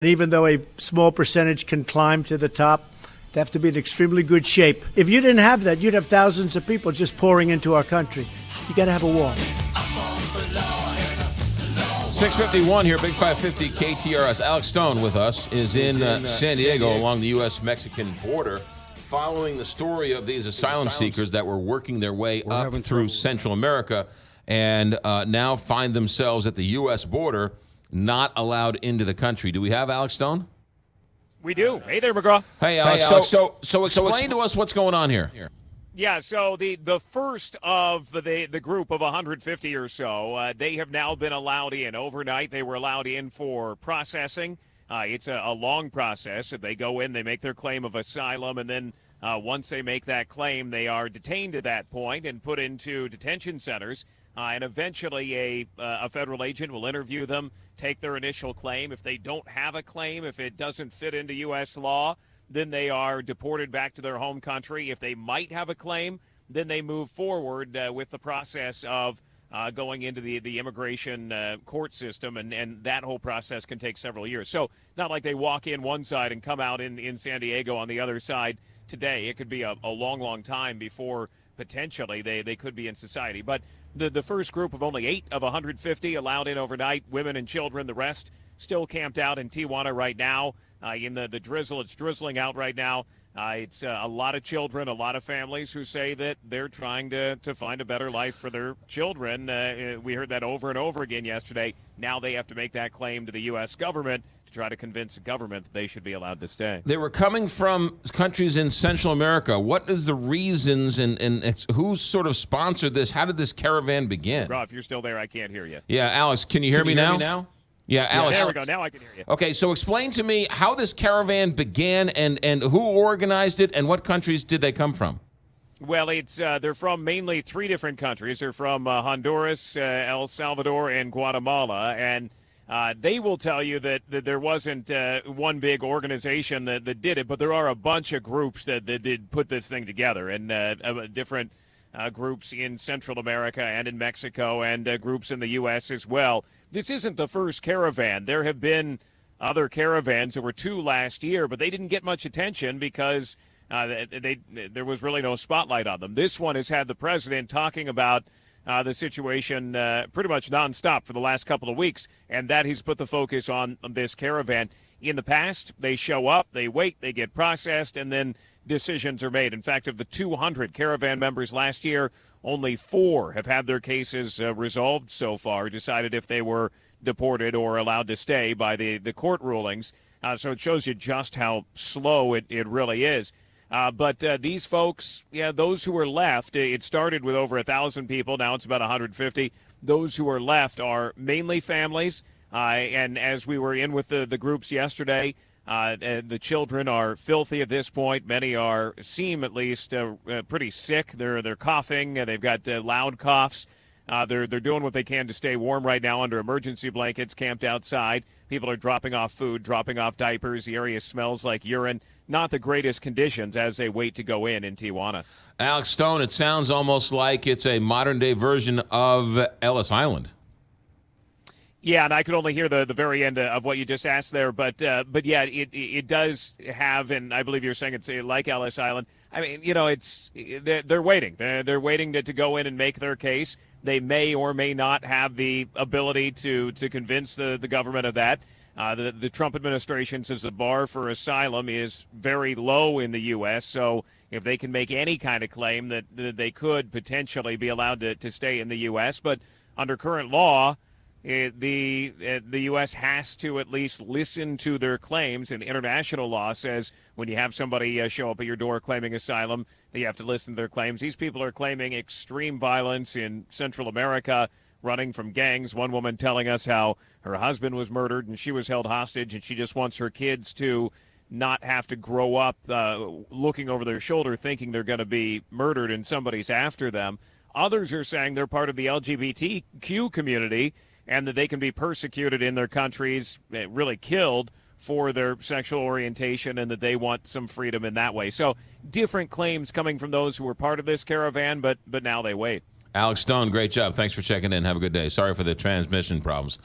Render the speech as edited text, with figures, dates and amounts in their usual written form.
Even though a small percentage can climb to the top, they have to be in extremely good shape. If you didn't have that, you'd have thousands of people just pouring into our country. You got to have a wall. 6:51 here, Big 550 KTRS. Alex Stone with us is in San Diego along the U.S.-Mexican border, following the story of these asylum seekers that were working their way up through Central America and now find themselves at the U.S. border, not allowed into the country. Do we have Alex Stone? We do. Hey there, McGraw. Hey, Alex. So explain to us what's going on here. Yeah, so the first of the group of 150 or so, they have now been allowed in. Overnight, they were allowed in for processing. It's a long process. If they go in, they make their claim of asylum, and then once they make that claim, they are detained at that point and put into detention centers. And eventually a federal agent will interview them, take their initial claim. If they don't have a claim, if it doesn't fit into U.S. law, then they are deported back to their home country. If they might have a claim, then they move forward with the process of going into the immigration court system, and that whole process can take several years. So not like they walk in one side and come out in San Diego on the other side today. It could be a long, long time before potentially they could be in society. But the first group of only 8 of 150 allowed in overnight, women and children. The rest still camped out in Tijuana right now in the drizzle. It's drizzling out right now. It's a lot of children, a lot of families who say that they're trying to find a better life for their children. We heard that over and over again yesterday. Now they have to make that claim to the U.S. government to try to convince the government that they should be allowed to stay. They were coming from countries in Central America. What is the reasons and who sort of sponsored this? How did this caravan begin? Rob, if you're still there, I can't hear you. Yeah, Alex, can you hear me now? Yeah, Alex. There we go. Now I can hear you. Okay, so explain to me how this caravan began and who organized it and what countries did they come from? Well, they're from mainly 3 different countries. They're from Honduras, El Salvador, and Guatemala. And they will tell you that there wasn't one big organization that did it, but there are a bunch of groups that did put this thing together, and different groups in Central America and in Mexico, and groups in the U.S. as well. This isn't the first caravan. There have been other caravans. There were 2 last year, but they didn't get much attention because there was really no spotlight on them. This one has had the president talking about the situation pretty much nonstop for the last couple of weeks, and that he's put the focus on this caravan. In the past, they show up, they wait, they get processed, and then decisions are made. In fact, of the 200 caravan members last year, only 4 have had their cases resolved so far, decided if they were deported or allowed to stay by the court rulings. So it shows you just how slow it really is. But these folks, those who are left, it started with over 1,000 people. Now it's about 150. Those who are left are mainly families. And as we were in with the groups yesterday, the children are filthy at this point. Many seem at least pretty sick. They're coughing. They've got loud coughs. They're doing what they can to stay warm right now under emergency blankets, camped outside. People are dropping off food, dropping off diapers. The area smells like urine. Not the greatest conditions as they wait to go in Tijuana. Alex Stone, it sounds almost like it's a modern-day version of Ellis Island. Yeah, and I could only hear the very end of what you just asked there, but yeah, it does have, and I believe you're saying it's like Ellis Island. I mean, they're waiting. They're waiting to go in and make their case. They may or may not have the ability to convince the government of that. The Trump administration says the bar for asylum is very low in the U.S., so if they can make any kind of claim that they could potentially be allowed to stay in the U.S., but under current law, the U.S. has to at least listen to their claims, and international law says when you have somebody show up at your door claiming asylum, that you have to listen to their claims. These people are claiming extreme violence in Central America, running from gangs. One woman telling us how her husband was murdered and she was held hostage, and she just wants her kids to not have to grow up looking over their shoulder thinking they're going to be murdered and somebody's after them. Others are saying they're part of the LGBTQ community and that they can be persecuted in their countries, really killed for their sexual orientation, and that they want some freedom in that way. So different claims coming from those who were part of this caravan, but now they wait. Alex Stone, great job. Thanks for checking in. Have a good day. Sorry for the transmission problems.